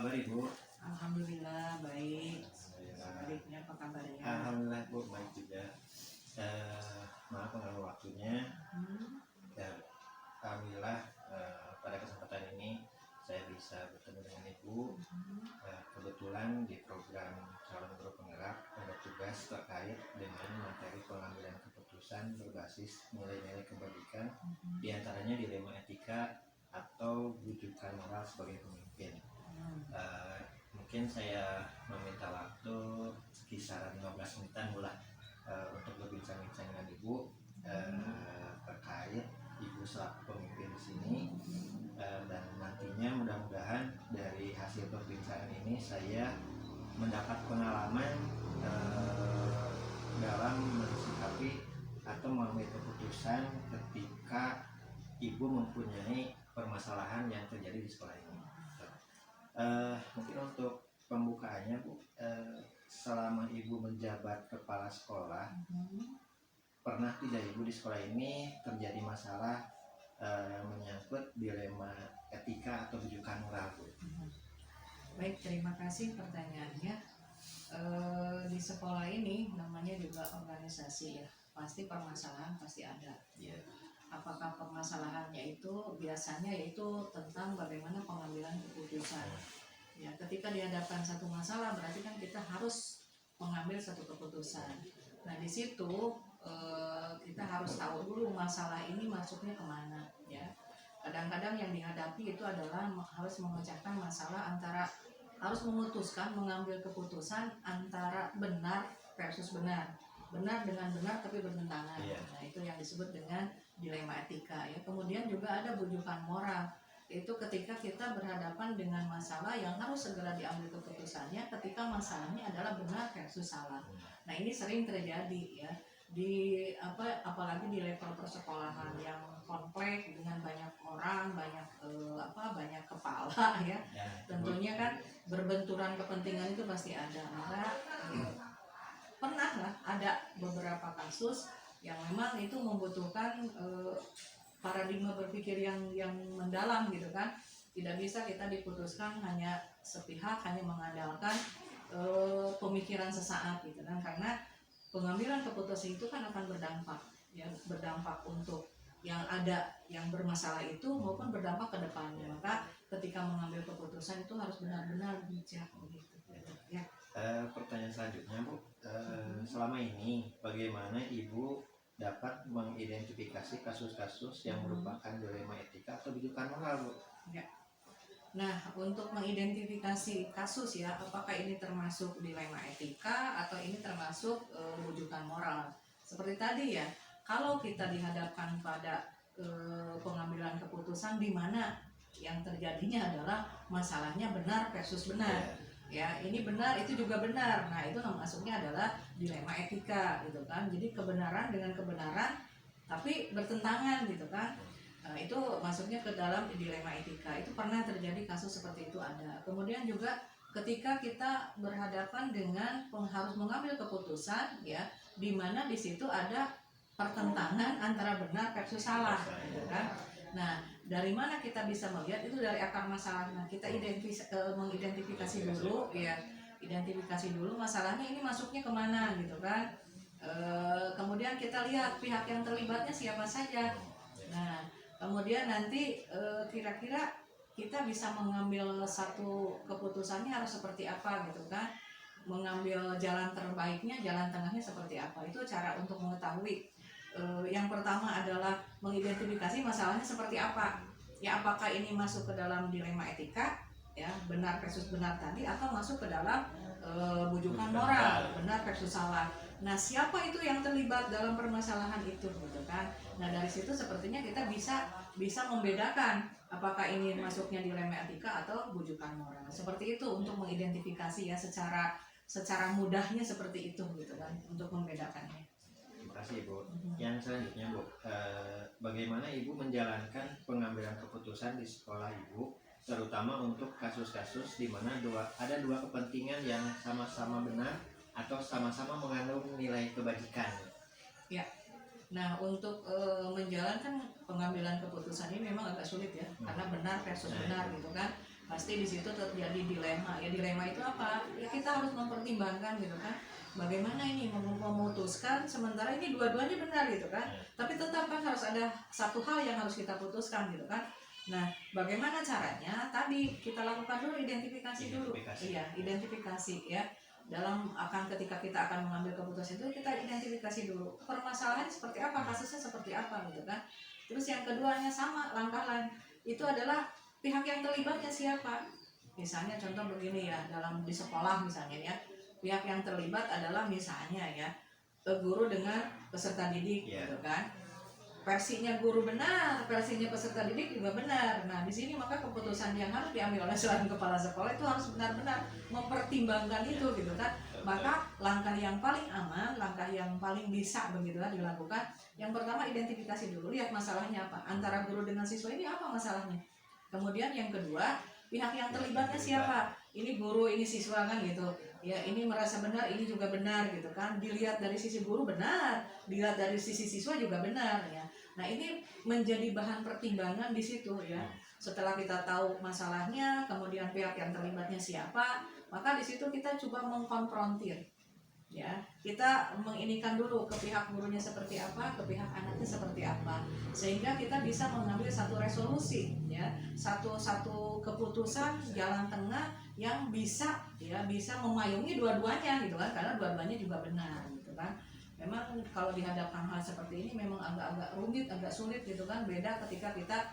kabar Ibu? Alhamdulillah baik. Alhamdulillah. Sebaliknya apa kabarnya? Alhamdulillah Bu, baik juga. Maaf mengganggu waktunya. Dan alhamdulillah pada kesempatan ini saya bisa bertemu dengan Ibu. Kebetulan di program calon guru penggerak ada tugas terkait dengan materi pengambilan keputusan berbasis nilai-nilai kebajikan, diantaranya dilema etika atau rujukan moral sebagai pemimpin. Mungkin saya meminta waktu kisaran 15 menitan mulai untuk berbincang-bincang dengan Ibu terkait Ibu selaku pemimpin di sini, dan nantinya mudah-mudahan dari hasil perbincangan ini saya mendapat pengalaman dalam mensikapi atau mengambil keputusan ketika Ibu mempunyai permasalahan yang terjadi di sekolah ini. Mungkin untuk pembukaannya Bu, selama Ibu menjabat kepala sekolah, pernah tidak Ibu di sekolah ini terjadi masalah menyangkut dilema etika atau rujukan moral Bu? Baik, terima kasih pertanyaannya. Di sekolah ini namanya juga organisasi ya, pasti permasalahan pasti ada. Apakah permasalahannya itu biasanya yaitu tentang bagaimana pengambilan keputusan. Ya, ketika dihadapkan satu masalah berarti kan kita harus mengambil satu keputusan. Nah di situ kita harus tahu dulu masalah ini masuknya kemana ya. Kadang-kadang yang dihadapi itu adalah harus memecahkan masalah antara, harus memutuskan mengambil keputusan antara benar versus benar, benar dengan benar tapi bertentangan. Nah itu yang disebut dengan dilema etika ya. Kemudian juga ada bujukan moral, itu ketika kita berhadapan dengan masalah yang harus segera diambil keputusannya ketika masalahnya adalah benar versus salah. Nah ini sering terjadi ya di apalagi di level persekolahan yang kompleks dengan banyak orang, banyak kepala ya. Tentunya kan berbenturan kepentingan itu pasti ada. Maka pernah lah ada beberapa kasus yang memang itu membutuhkan paradigma berpikir yang mendalam gitu kan. Tidak bisa kita diputuskan hanya sepihak, hanya mengandalkan pemikiran sesaat gitu kan, karena pengambilan keputusan itu kan akan berdampak ya, berdampak untuk yang ada yang bermasalah itu maupun berdampak ke depannya. Maka ketika mengambil keputusan itu harus benar-benar bijak gitu ya. Pertanyaan selanjutnya Bu, selama ini bagaimana Ibu dapat mengidentifikasi kasus-kasus yang merupakan dilema etika atau rujukan moral Bu? Ya. Nah, untuk mengidentifikasi kasus ya, apakah ini termasuk dilema etika atau ini termasuk rujukan moral. Seperti tadi ya, kalau kita dihadapkan pada pengambilan keputusan di mana yang terjadinya adalah masalahnya benar versus benar. Ya, ini benar, itu juga benar. Nah, itu masuknya adalah dilema etika gitu kan. Jadi kebenaran dengan kebenaran tapi bertentangan gitu kan. Nah, itu masuknya ke dalam dilema etika. Itu pernah terjadi kasus seperti itu ada. Kemudian juga ketika kita berhadapan dengan harus mengambil keputusan ya, di mana di situ ada pertentangan antara benar versus salah gitu kan. Nah, dari mana kita bisa melihat itu dari akar masalah. Nah, kita mengidentifikasi dulu ya, identifikasi dulu masalahnya ini masuknya kemana gitu kan. Kemudian kita lihat pihak yang terlibatnya siapa saja. Nah, kemudian nanti kira-kira kita bisa mengambil satu keputusannya harus seperti apa gitu kan. Mengambil jalan terbaiknya, jalan tengahnya seperti apa. Itu cara untuk mengetahui. Yang pertama adalah mengidentifikasi masalahnya seperti apa. Ya, apakah ini masuk ke dalam dilema etika ya, benar versus benar tadi, atau masuk ke dalam bujukan moral, benar versus salah. Nah, siapa itu yang terlibat dalam permasalahan itu gitu kan. Nah, dari situ sepertinya kita bisa membedakan apakah ini masuknya dilema etika atau bujukan moral. Seperti itu untuk mengidentifikasi ya, secara mudahnya seperti itu gitu kan, untuk membedakannya. Terima kasih Ibu. Yang selanjutnya Bu, bagaimana Ibu menjalankan pengambilan keputusan di sekolah Ibu, terutama untuk kasus-kasus di mana ada dua kepentingan yang sama-sama benar atau sama-sama mengandung nilai kebajikan? Ya. Nah, untuk menjalankan pengambilan keputusan ini memang agak sulit ya, karena benar versus benar gitu kan. pasti di situ terjadi dilema. Ya dilema itu apa? Ya kita harus mempertimbangkan gitu kan. Bagaimana ini memutuskan sementara ini dua-duanya benar gitu kan. Tapi tetap kan harus ada satu hal yang harus kita putuskan gitu kan. Nah, bagaimana caranya? Tadi kita lakukan dulu identifikasi dulu. Iya, identifikasi ya. Dalam ketika kita akan mengambil keputusan itu kita identifikasi dulu permasalahannya seperti apa, kasusnya seperti apa gitu kan. Terus yang keduanya sama langkah lain itu adalah pihak yang terlibatnya siapa. Misalnya contoh begini ya, dalam di sekolah misalnya ya, pihak yang terlibat adalah misalnya ya guru dengan peserta didik gitu kan. Versinya guru benar, versinya peserta didik juga benar. Nah, di sini maka keputusan yang harus diambil oleh seorang kepala sekolah itu harus benar-benar mempertimbangkan itu gitu kan. Maka langkah yang paling aman, langkah yang paling bisa begitu kan dilakukan. Yang pertama identifikasi dulu, lihat masalahnya apa. Antara guru dengan siswa ini apa masalahnya. Kemudian yang kedua, pihak yang terlibatnya siapa. Ini guru, ini siswa kan gitu. Ya, ini merasa benar, ini juga benar gitu kan. Dilihat dari sisi guru benar, dilihat dari sisi siswa juga benar ya. Nah, ini menjadi bahan pertimbangan di situ ya. Setelah kita tahu masalahnya, kemudian pihak yang terlibatnya siapa, maka di situ kita coba mengkonfrontir. Ya, kita menginikan dulu ke pihak gurunya seperti apa, ke pihak anaknya seperti apa, sehingga kita bisa mengambil satu resolusi ya, satu keputusan jalan tengah yang bisa memayungi dua-duanya gitu kan, karena dua-duanya juga benar gitu kan. Memang kalau dihadapkan hal seperti ini memang agak-agak rumit, agak sulit gitu kan. Beda ketika kita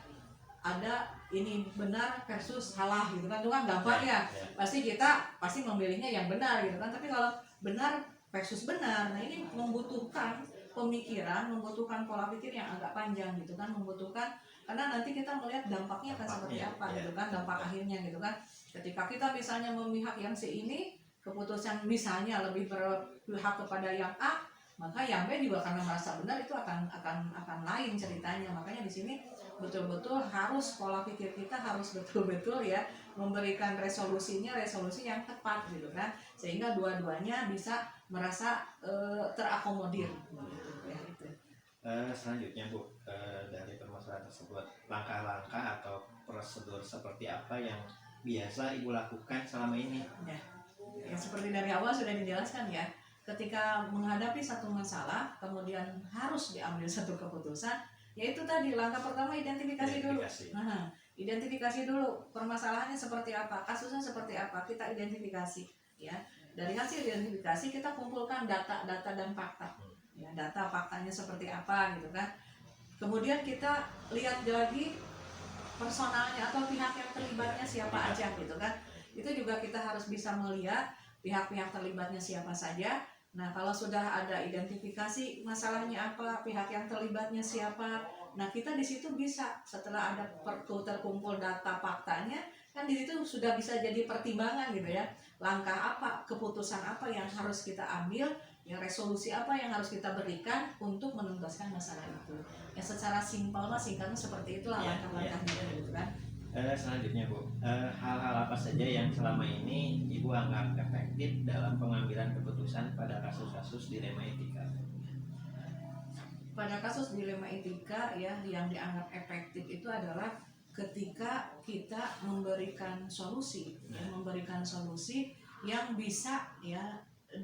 ada ini benar versus salah gitu kan, itu kan gampang ya. Kita pasti memilihnya yang benar gitu kan. Tapi kalau benar versus benar, nah ini membutuhkan pemikiran, membutuhkan pola pikir yang agak panjang gitu kan, membutuhkan karena nanti kita melihat dampaknya akan seperti apa gitu kan, dampak akhirnya gitu kan. Ketika kita misalnya memihak yang si ini, keputusan misalnya lebih berpihak kepada yang A, maka yang B juga karena merasa benar itu akan lain ceritanya. Makanya di sini betul-betul harus pola pikir kita harus betul-betul ya memberikan resolusi yang tepat gitu kan, sehingga dua-duanya bisa merasa terakomodir ya, itu. Selanjutnya Bu, dari permasalahan tersebut, langkah-langkah atau prosedur seperti apa yang biasa Ibu lakukan selama ini? Ya seperti dari awal sudah dijelaskan ya, ketika menghadapi satu masalah kemudian harus diambil satu keputusan, yaitu tadi langkah pertama identifikasi dulu. Nah, identifikasi dulu permasalahannya seperti apa, kasusnya seperti apa, kita identifikasi ya. Dari hasil identifikasi kita kumpulkan data dan fakta ya, data faktanya seperti apa gitu kan. Kemudian kita lihat lagi personalnya atau pihak yang terlibatnya siapa aja gitu kan. Itu juga kita harus bisa melihat pihak-pihak terlibatnya siapa saja. Nah, kalau sudah ada identifikasi masalahnya apa, pihak yang terlibatnya siapa, nah kita di situ bisa setelah ada terkumpul data faktanya, kan di situ sudah bisa jadi pertimbangan gitu ya. Langkah apa, keputusan apa yang harus kita ambil, ya resolusi apa yang harus kita berikan untuk menuntaskan masalah itu. Ya secara simpel singkatnya seperti itulah langkah-langkahnya gitu kan. Selanjutnya Bu, hal-hal apa saja yang selama ini Ibu anggap efektif dalam pengambilan keputusan pada kasus-kasus dilema etika? Pada kasus dilema etika ya, yang dianggap efektif itu adalah ketika kita memberikan solusi yang bisa ya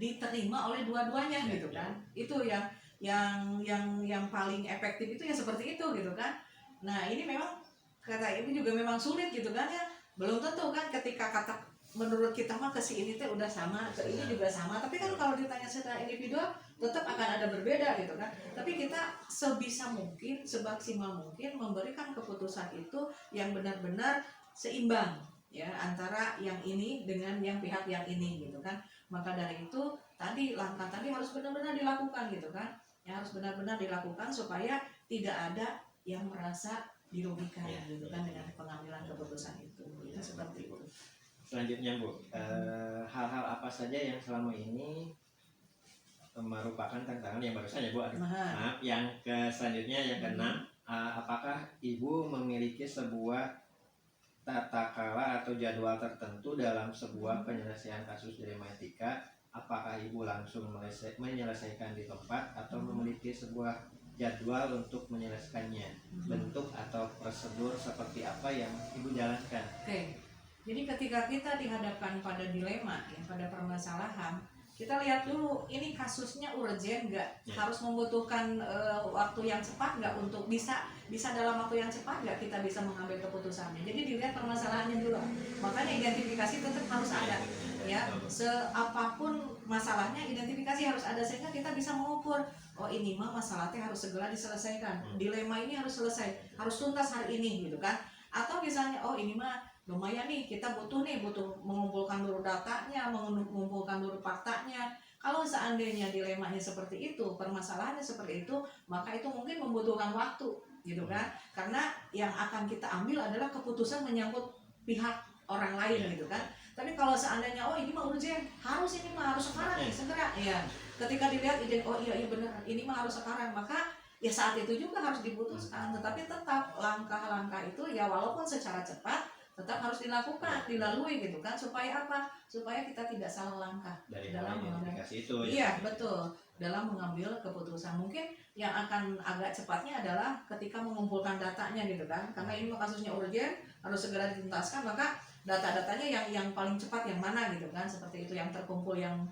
diterima oleh dua-duanya gitu kan. Itu yang paling efektif itu ya seperti itu gitu kan. Nah, ini memang kata ini juga memang sulit gitu kan ya, belum tentu kan ketika kata menurut kita mah ke si ini teh udah sama, ke ini juga sama, tapi kan kalau ditanya secara individual tetap akan ada berbeda gitu kan. Tapi kita sebisa mungkin, semaksimal mungkin memberikan keputusan itu yang benar-benar seimbang ya antara yang ini dengan yang pihak yang ini gitu kan. Maka dari itu tadi langkah tadi harus benar-benar dilakukan gitu kan ya, harus benar-benar dilakukan supaya tidak ada yang merasa dirugikan gitu kan dengan pengambilan keputusan itu. Ya, seperti itu. Selanjutnya Bu, hal-hal apa saja yang selama ini merupakan tantangan yang baru saja Bu, maaf, yang selanjutnya yang keenam, apakah Ibu memiliki sebuah tata cara atau jadwal tertentu dalam sebuah penyelesaian kasus dilema etika? Apakah Ibu langsung menyelesaikan di tempat atau memiliki sebuah jadwal untuk menyelesaikannya? Bentuk atau prosedur seperti apa yang Ibu jalankan? Oke. Jadi ketika kita dihadapkan pada dilema, ya, pada permasalahan, kita lihat dulu ini kasusnya urgent nggak, harus membutuhkan waktu yang cepat nggak untuk bisa dalam waktu yang cepat nggak kita bisa mengambil keputusannya. Jadi dilihat permasalahannya dulu. Makanya identifikasi tetap harus ada, ya. Seapapun masalahnya, identifikasi harus ada sehingga kita bisa mengukur, oh ini mah masalahnya harus segera diselesaikan. Dilema ini harus selesai, harus tuntas hari ini gitu kan. Atau misalnya oh ini mah lumayan nih, kita butuh mengumpulkan dulu datanya, mengumpulkan dulu faktanya. Kalau seandainya dilemanya seperti itu, permasalahannya seperti itu, maka itu mungkin membutuhkan waktu gitu kan, karena yang akan kita ambil adalah keputusan menyangkut pihak orang lain gitu kan. Tapi kalau seandainya oh ini mah urgent, ini mah harus sekarang nih, segera ya, ketika dilihat oh iya benar ini mah harus sekarang, maka ya saat itu juga harus diputuskan. Tetapi tetap langkah-langkah itu ya walaupun secara cepat tetap harus dilalui gitu kan, supaya apa? Supaya kita tidak salah langkah dalam mengambil itu. Iya, betul. Dalam mengambil keputusan. Mungkin yang akan agak cepatnya adalah ketika mengumpulkan datanya gitu kan. Karena ini kasusnya urgent, harus segera dituntaskan, maka data-datanya yang paling cepat yang mana gitu kan. Seperti itu, yang terkumpul yang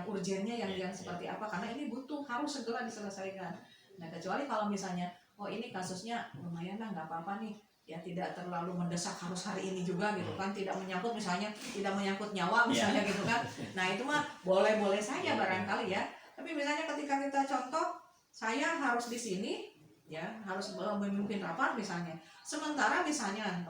urgennya yang seperti apa, karena ini harus segera diselesaikan. Nah, kecuali kalau misalnya oh ini kasusnya lumayan lah, nggak apa-apa nih, ya tidak terlalu mendesak harus hari ini juga gitu kan, tidak menyangkut nyawa misalnya gitu kan. Nah itu mah boleh-boleh saja barangkali ya. Tapi misalnya ketika kita contoh, saya harus di sini ya, harus memimpin rapat misalnya, sementara misalnya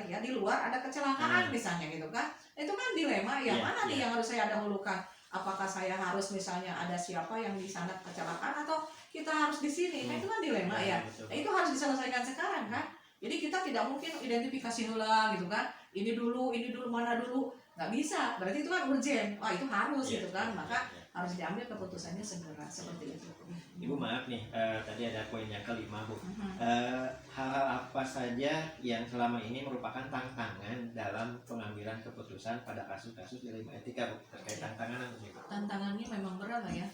ya di luar ada kecelakaan misalnya gitu kan, itu kan dilema, yang mana nih yang harus saya dahulukan? Apakah saya harus misalnya ada siapa yang di sana kecelakaan atau kita harus di sini? Nah itu kan dilema ya. Nah, itu harus diselesaikan sekarang kan. Jadi kita tidak mungkin identifikasi dulu gitu kan, ini dulu mana dulu, nggak bisa. Berarti itu kan urgent, wah itu harus gitu kan, maka harus diambil keputusannya segera, seperti itu. Ibu maaf nih, tadi ada poin yang kelima Bu. Hal-hal apa saja yang selama ini merupakan tantangan dalam pengambilan keputusan pada kasus-kasus dilema etika Bu? Terkait tantangan apa sih Bu? Tantangannya memang berat lah ya,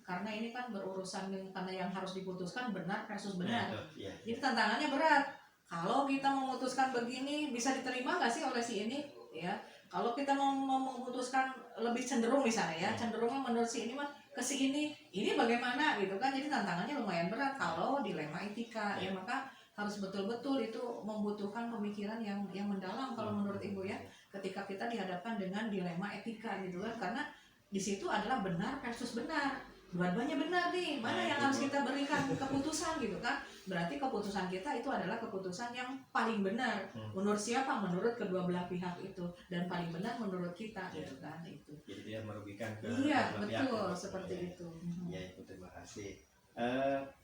karena ini kan berurusan dengan karena yang harus diputuskan benar kasus benar. Jadi tantangannya berat. Kalau kita memutuskan begini, bisa diterima nggak sih oleh si ini? Ya, kalau kita mau memutuskan lebih cenderung misalnya ya, cenderungnya menurut si ini mah ke si ini bagaimana gitu kan? Jadi tantangannya lumayan berat kalau dilema etika ya, maka harus betul-betul itu membutuhkan pemikiran yang mendalam kalau menurut Ibu ya. Ketika kita dihadapkan dengan dilema etika gitu kan, karena di situ adalah benar versus benar. Dua-duanya benar nih, mana yang harus kita berikan keputusan gitu kan. Berarti keputusan kita itu adalah keputusan yang paling benar. Menurut siapa? Menurut kedua belah pihak itu, dan paling benar menurut kita gitu kan. Itu jadi dia merugikan ke betul pihak, seperti itu. Ya Ibu, terima kasih.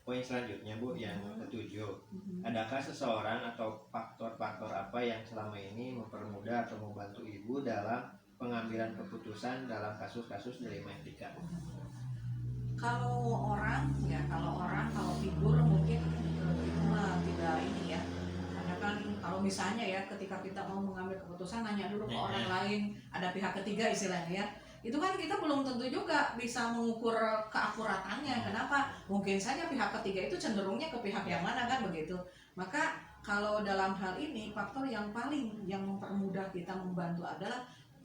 Poin selanjutnya Bu, yang ketujuh, adakah seseorang atau faktor-faktor apa yang selama ini mempermudah atau membantu Ibu dalam pengambilan keputusan dalam kasus-kasus dilema etika? Kalau figur mungkin itu mah tidak ini ya, karena kan kalau misalnya ya ketika kita mau mengambil keputusan nanya dulu ke orang lain, ada pihak ketiga istilahnya ya, itu kan kita belum tentu juga bisa mengukur keakuratannya. Kenapa? Mungkin saja pihak ketiga itu cenderungnya ke pihak yang mana kan begitu. Maka kalau dalam hal ini faktor yang paling yang mempermudah kita membantu adalah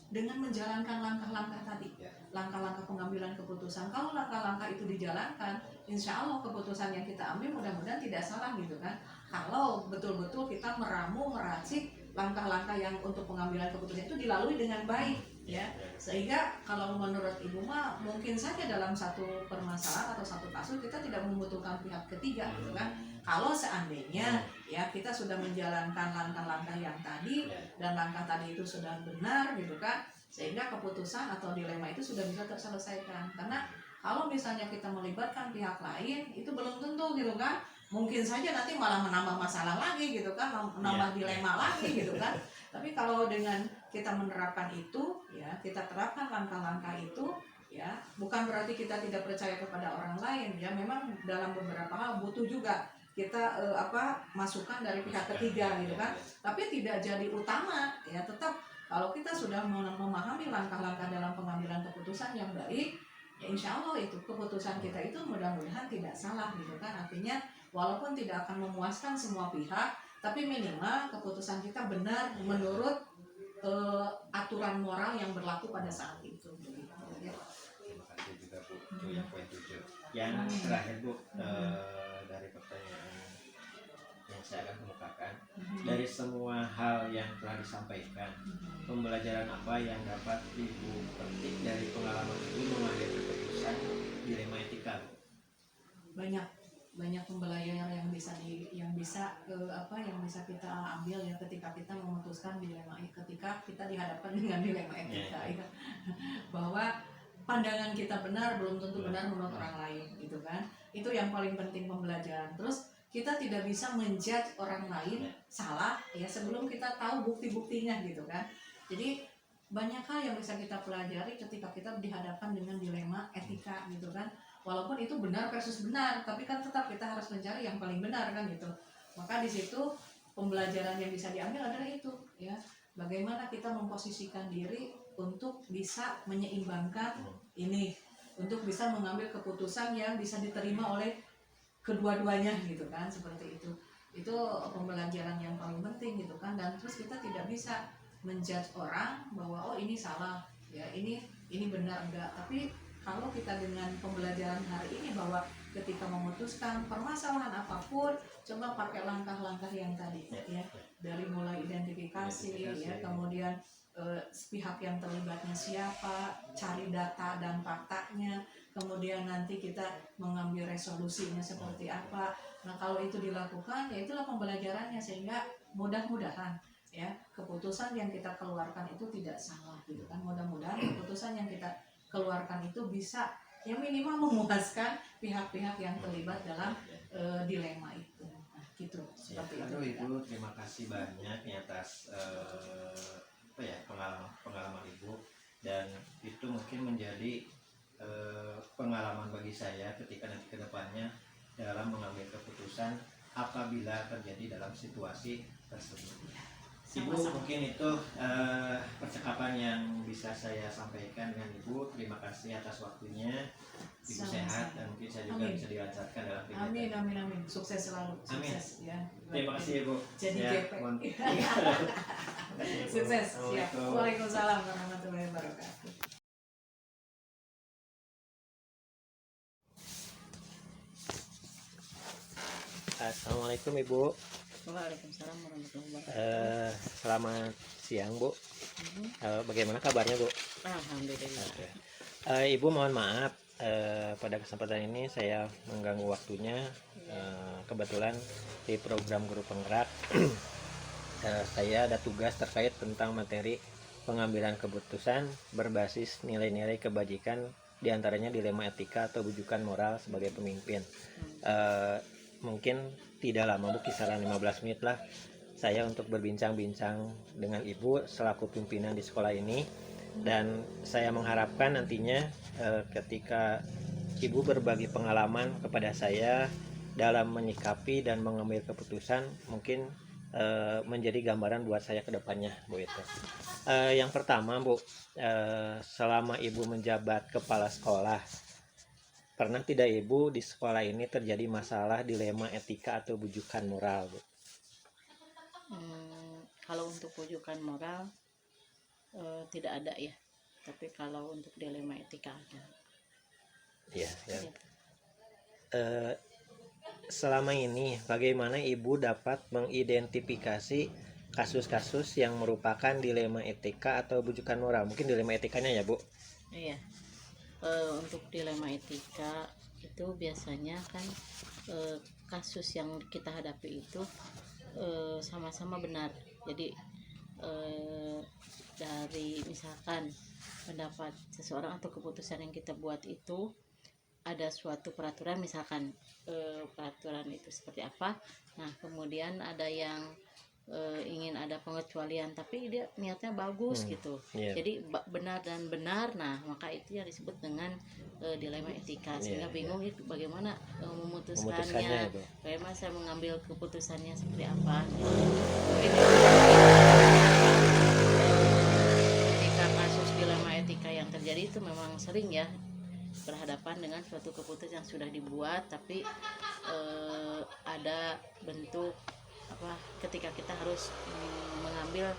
dengan menjalankan langkah-langkah tadi, langkah-langkah pengambilan keputusan. Kalau langkah-langkah itu dijalankan, insya Allah keputusan yang kita ambil mudah-mudahan tidak salah gitu kan. Kalau betul-betul kita meracik langkah-langkah yang untuk pengambilan keputusan itu dilalui dengan baik ya, sehingga kalau menurut Ibu mah mungkin saja dalam satu permasalahan atau satu kasus kita tidak membutuhkan pihak ketiga gitu kan. Kalau seandainya ya kita sudah menjalankan langkah-langkah yang tadi dan langkah tadi itu sudah benar gitu kan, sehingga keputusan atau dilema itu sudah bisa terselesaikan. Karena kalau misalnya kita melibatkan pihak lain itu belum tentu gitu kan, mungkin saja nanti malah menambah masalah lagi gitu kan, menambah dilema lagi gitu kan. Tapi kalau dengan kita menerapkan itu ya, kita terapkan langkah-langkah itu ya, bukan berarti kita tidak percaya kepada orang lain ya. Memang dalam beberapa hal butuh juga kita masukan dari pihak ketiga gitu kan, tapi tidak jadi utama ya. Tetap kalau kita sudah memahami langkah-langkah dalam pengambilan keputusan yang baik ya, insya Allah itu keputusan kita itu mudah-mudahan tidak salah gitu kan. Artinya walaupun tidak akan memuaskan semua pihak, tapi minimal keputusan kita benar menurut aturan moral yang berlaku pada saat itu. Terima kasih juga Bu, itu yang poin 7. Yang terakhir Bu, dari pertanyaan yang saya akan kemukakan, dari semua hal yang telah disampaikan, pembelajaran apa yang dapat Ibu petik dari pengalaman Ibu mengambil keputusan dilema etika? Banyak pembelajaran yang bisa kita ambil ya ketika kita memutuskan dilema, ketika kita dihadapkan dengan dilema etika ya. Bahwa pandangan kita benar belum tentu benar menurut orang lain gitu kan. Itu yang paling penting pembelajaran. Terus kita tidak bisa menjudge orang lain salah ya sebelum kita tahu bukti-buktinya gitu kan. Jadi banyak hal yang bisa kita pelajari ketika kita dihadapkan dengan dilema etika gitu kan. Walaupun itu benar versus benar, tapi kan tetap kita harus mencari yang paling benar kan gitu. Maka di situ pembelajaran yang bisa diambil adalah itu ya. Bagaimana kita memposisikan diri untuk bisa menyeimbangkan ini, untuk bisa mengambil keputusan yang bisa diterima oleh kedua-duanya gitu kan, seperti itu. Itu pembelajaran yang paling penting gitu kan. Dan terus kita tidak bisa menjudge orang bahwa oh ini salah ya, ini benar enggak. Tapi kalau kita dengan pembelajaran hari ini bahwa ketika memutuskan permasalahan apapun, coba pakai langkah-langkah yang tadi ya, dari mulai identifikasi ya, kemudian pihak yang terlibatnya siapa, cari data dan faktanya, kemudian nanti kita mengambil resolusinya seperti apa. Nah kalau itu dilakukan ya itulah pembelajarannya, sehingga mudah-mudahan ya keputusan yang kita keluarkan itu tidak salah gitu kan. Mudah-mudahan keputusan yang kita keluarkan itu bisa yang minimal memuaskan pihak-pihak yang terlibat dalam dilema itu. Nah, gitu seperti ya, itu. Ibu, terima kasih banyak atas pengalaman Ibu, dan itu mungkin menjadi pengalaman bagi saya ketika nanti kedepannya dalam mengambil keputusan apabila terjadi dalam situasi tersebut. Ibu, mungkin itu percakapan yang bisa saya sampaikan dengan Ibu. Terima kasih atas waktunya. Ibu sehat dan mungkin saya juga bisa dilancarkan dalam kegiatan. Amin. Sukses selalu. Sukses ya. Terima kasih Ibu. Jadi GP. Sukses. Siap. Waalaikumsalam warahmatullahi wabarakatuh. Assalamualaikum Ibu. Waalaikumsalam warahmatullahi wabarakatuh. Selamat siang Bu. Bagaimana kabarnya Bu? Alhamdulillah. Ibu mohon maaf pada kesempatan ini saya mengganggu waktunya. Kebetulan di program Guru Penggerak saya ada tugas terkait tentang materi pengambilan keputusan berbasis nilai-nilai kebajikan, diantaranya dilema etika atau bujukan moral sebagai pemimpin. Mungkin tidak lama Bu, kisaran 15 menit lah saya untuk berbincang-bincang dengan Ibu selaku pimpinan di sekolah ini. Dan saya mengharapkan nantinya ketika Ibu berbagi pengalaman kepada saya dalam menyikapi dan mengambil keputusan, mungkin menjadi gambaran buat saya ke depannya Bu. Itu yang pertama Bu, selama Ibu menjabat kepala sekolah, pernah tidak Ibu di sekolah ini terjadi masalah dilema etika atau bujukan moral Bu? Kalau untuk bujukan moral tidak ada ya, tapi kalau untuk dilema etika ada. Ya. Selama ini bagaimana Ibu dapat mengidentifikasi kasus-kasus yang merupakan dilema etika atau bujukan moral? Mungkin dilema etikanya ya Bu? Iya. Untuk dilema etika itu biasanya kan kasus yang kita hadapi itu sama-sama benar. Jadi dari misalkan pendapat seseorang atau keputusan yang kita buat itu ada suatu peraturan, misalkan peraturan itu seperti apa. Nah kemudian ada yang ingin ada pengecualian tapi dia niatnya bagus gitu. Jadi benar dan benar. Nah maka itu yang disebut dengan dilema etika, sehingga bingung bagaimana memutuskannya, bagaimana saya mengambil keputusannya seperti apa gitu. Ketika kasus dilema etika yang terjadi itu memang sering ya berhadapan dengan suatu keputusan yang sudah dibuat tapi ada bentuk ketika kita harus mengambil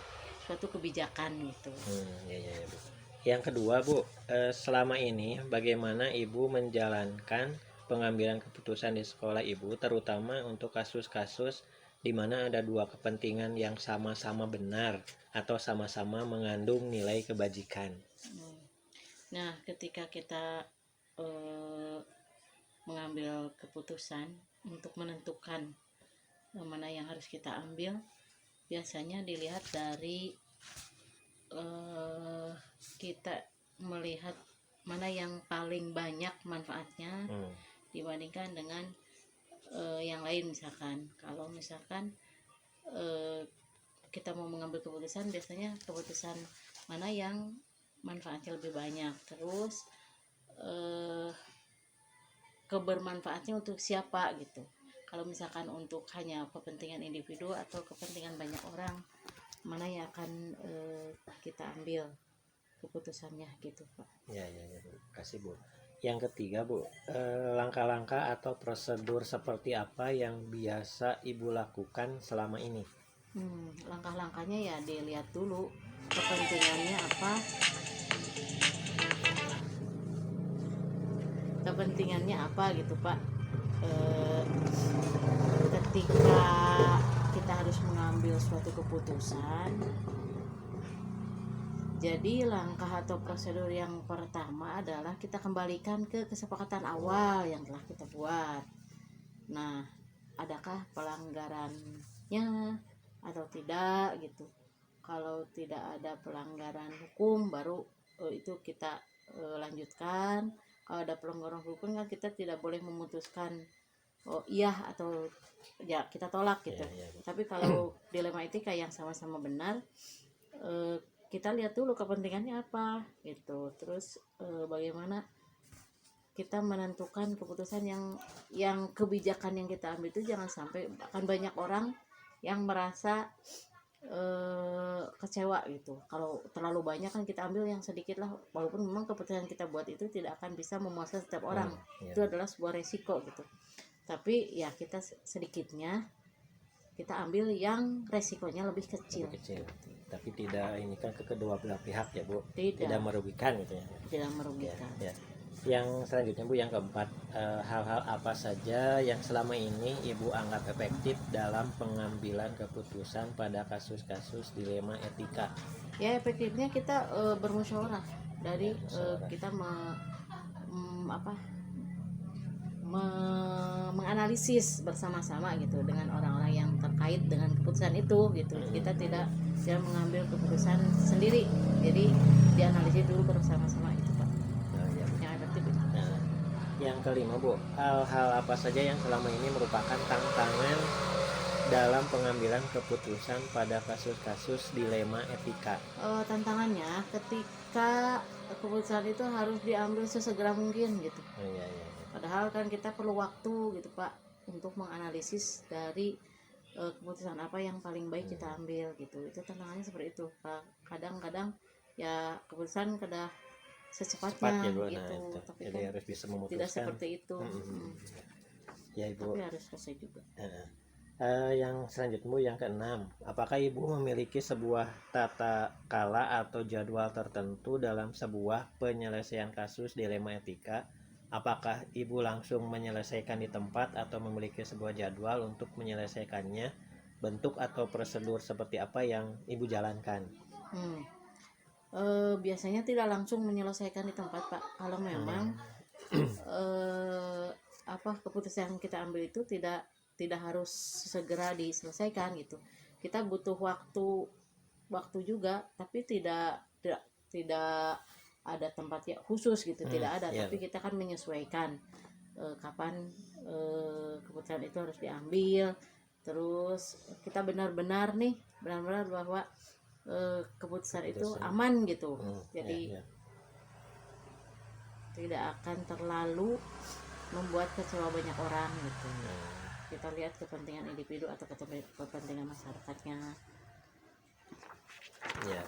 suatu kebijakan gitu. Ya, Bu. Yang kedua, Bu, selama ini bagaimana Ibu menjalankan pengambilan keputusan di sekolah Ibu, terutama untuk kasus-kasus di mana ada dua kepentingan yang sama-sama benar atau sama-sama mengandung nilai kebajikan. Nah, ketika kita mengambil keputusan untuk menentukan mana yang harus kita ambil, biasanya dilihat dari kita melihat mana yang paling banyak manfaatnya dibandingkan dengan yang lain. Misalkan kalau kita mau mengambil keputusan, biasanya keputusan mana yang manfaatnya lebih banyak, terus kebermanfaatnya untuk siapa gitu. Kalau misalkan untuk hanya kepentingan individu atau kepentingan banyak orang, mana yang akan kita ambil keputusannya gitu, Pak. Ya, Bu. Kasih, Bu. Yang ketiga, Bu, langkah-langkah atau prosedur seperti apa yang biasa Ibu lakukan selama ini? Langkah-langkahnya ya dilihat dulu kepentingannya apa. Kepentingannya apa gitu, Pak. Ketika kita harus mengambil suatu keputusan, jadi langkah atau prosedur yang pertama adalah kita kembalikan ke kesepakatan awal yang telah kita buat. Nah, adakah pelanggarannya atau tidak gitu. Kalau tidak ada pelanggaran hukum, baru itu kita lanjutkan. Kalau ada pelanggaran hukum kan kita tidak boleh memutuskan iya atau ya kita tolak gitu. Ya. Tapi kalau dilema etika yang sama-sama benar, kita lihat dulu kepentingannya apa gitu. Terus bagaimana kita menentukan keputusan yang kebijakan yang kita ambil itu jangan sampai akan banyak orang yang merasa kecewa gitu. Kalau terlalu banyak kan kita ambil yang sedikit lah, walaupun memang keputusan kita buat itu tidak akan bisa memuaskan setiap orang. Itu adalah sebuah resiko gitu. Tapi ya kita sedikitnya kita ambil yang resikonya lebih kecil. Tapi tidak ini kan ke kedua belah pihak ya, Bu. Tidak merugikan gitu ya. Tidak merugikan. Ya. Yang selanjutnya, Bu, yang keempat, hal-hal apa saja yang selama ini Ibu anggap efektif dalam pengambilan keputusan pada kasus-kasus dilema etika? Ya, efektifnya kita bermusyawarah dari kita menganalisis bersama-sama gitu dengan orang-orang yang terkait dengan keputusan itu gitu. Kita tidak mengambil keputusan sendiri, jadi dianalisis dulu bersama-sama itu, Pak. Yang efektif itu. Yang kelima, Bu, hal-hal apa saja yang selama ini merupakan tantangan dalam pengambilan keputusan pada kasus-kasus dilema etika? Tantangannya ketika keputusan itu harus diambil sesegera mungkin gitu. Iya. Padahal kan kita perlu waktu gitu, Pak, untuk menganalisis dari keputusan apa yang paling baik kita ambil gitu. Itu tantangannya seperti itu, Pak. Kadang-kadang ya keputusan kada secepatnya gitu. Tapi jadi kan harus bisa memutuskan. tidak seperti itu. Ya, Ibu. Tapi harus selesai juga. Yang selanjutnya, Bu, yang keenam, apakah Ibu memiliki sebuah tata kala atau jadwal tertentu dalam sebuah penyelesaian kasus dilema etika? Apakah Ibu langsung menyelesaikan di tempat atau memiliki sebuah jadwal untuk menyelesaikannya? Bentuk atau prosedur seperti apa yang Ibu jalankan? Biasanya tidak langsung menyelesaikan di tempat, Pak. Kalau memang keputusan yang kita ambil itu tidak harus segera diselesaikan gitu. Kita butuh waktu juga, tapi tidak ada tempat ya khusus gitu, tidak ada. Tapi kita kan menyesuaikan kapan keputusan itu harus diambil. Terus kita benar-benar bahwa keputusan itu aman gitu. Jadi tidak akan terlalu membuat kecewa banyak orang gitu. Kita lihat kepentingan individu atau kepentingan masyarakatnya. Ya.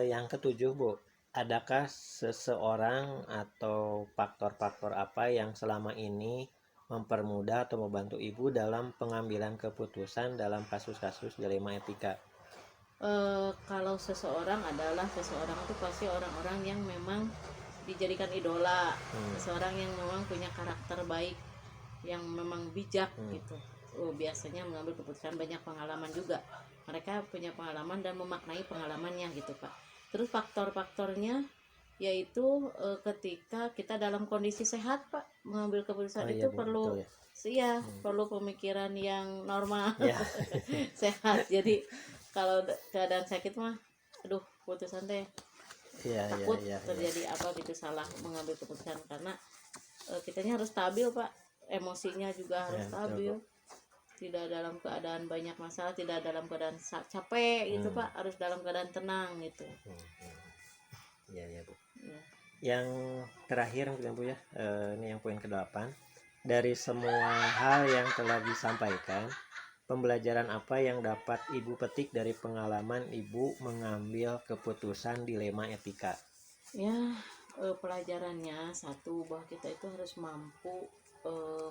Yang ketujuh, Bu, adakah seseorang atau faktor-faktor apa yang selama ini mempermudah atau membantu ibu dalam pengambilan keputusan dalam kasus-kasus dilema etika? Kalau seseorang itu pasti orang-orang yang memang dijadikan idola, seseorang yang memang punya karakter baik, yang memang bijak gitu. Biasanya mengambil keputusan, banyak pengalaman juga. Mereka punya pengalaman dan memaknai pengalamannya gitu Pak. Terus faktor-faktornya yaitu ketika kita dalam kondisi sehat Pak, mengambil keputusan itu perlu perlu pemikiran yang normal, sehat. Jadi kalau keadaan sakit mah aduh keputusan teh takut terjadi apa gitu, salah mengambil keputusan, karena kitanya harus stabil Pak, emosinya juga harus stabil, tidak dalam keadaan banyak masalah, tidak dalam keadaan capek gitu Pak, harus dalam keadaan tenang gitu. Iya Bu. Yang terakhir mungkin Bu ya, ini yang poin ke-8, dari semua hal yang telah disampaikan, pembelajaran apa yang dapat Ibu petik dari pengalaman Ibu mengambil keputusan dilema etika? Ya, pelajarannya satu, bahwa kita itu harus mampu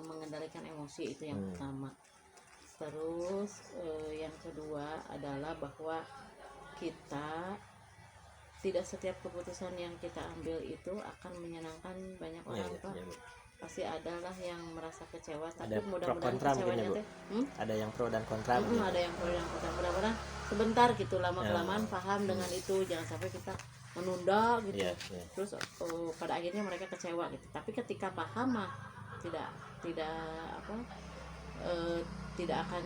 mengendalikan emosi, itu yang pertama. Terus yang kedua adalah bahwa kita tidak setiap keputusan yang kita ambil itu akan menyenangkan banyak orang Pak. Pasti adalah yang merasa kecewa, tapi mudah-mudahan kecewanya teh ada yang pro dan kontra, ada yang pro dan kontra, mudah-mudahan sebentar gitu, lama-kelamaan paham dengan itu, jangan sampai kita menunda gitu. Terus pada akhirnya mereka kecewa gitu. Tapi ketika paham mah tidak akan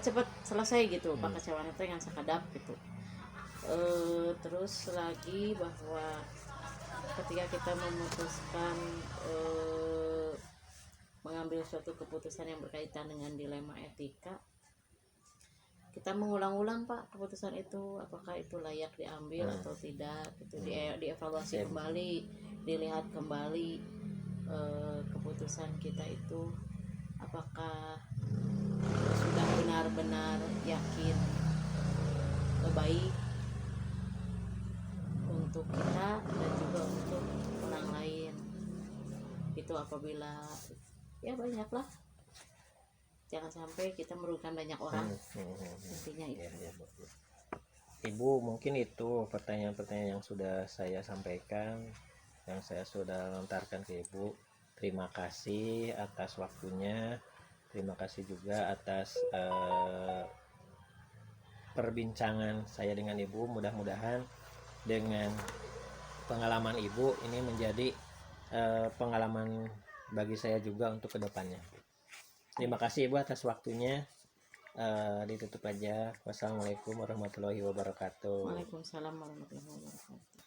cepat selesai gitu Pak, kecewaan itu yang sekadap gitu. Terus lagi bahwa ketika kita memutuskan mengambil suatu keputusan yang berkaitan dengan dilema etika, kita mengulang-ulang Pak keputusan itu, apakah itu layak diambil atau tidak gitu. Dievaluasi kembali, dilihat kembali keputusan kita itu apakah sudah benar-benar yakin baik untuk kita dan juga untuk orang lain itu. Apabila ya banyaklah, jangan sampai kita merugikan banyak orang, intinya itu. Ibu, mungkin itu pertanyaan-pertanyaan yang sudah saya sampaikan, yang saya sudah lontarkan ke Ibu. Terima kasih atas waktunya, terima kasih juga atas perbincangan saya dengan Ibu. Mudah-mudahan dengan pengalaman Ibu ini menjadi pengalaman bagi saya juga untuk kedepannya. Terima kasih Ibu atas waktunya. Ditutup aja. Wassalamualaikum warahmatullahi wabarakatuh. Waalaikumsalam warahmatullahi wabarakatuh.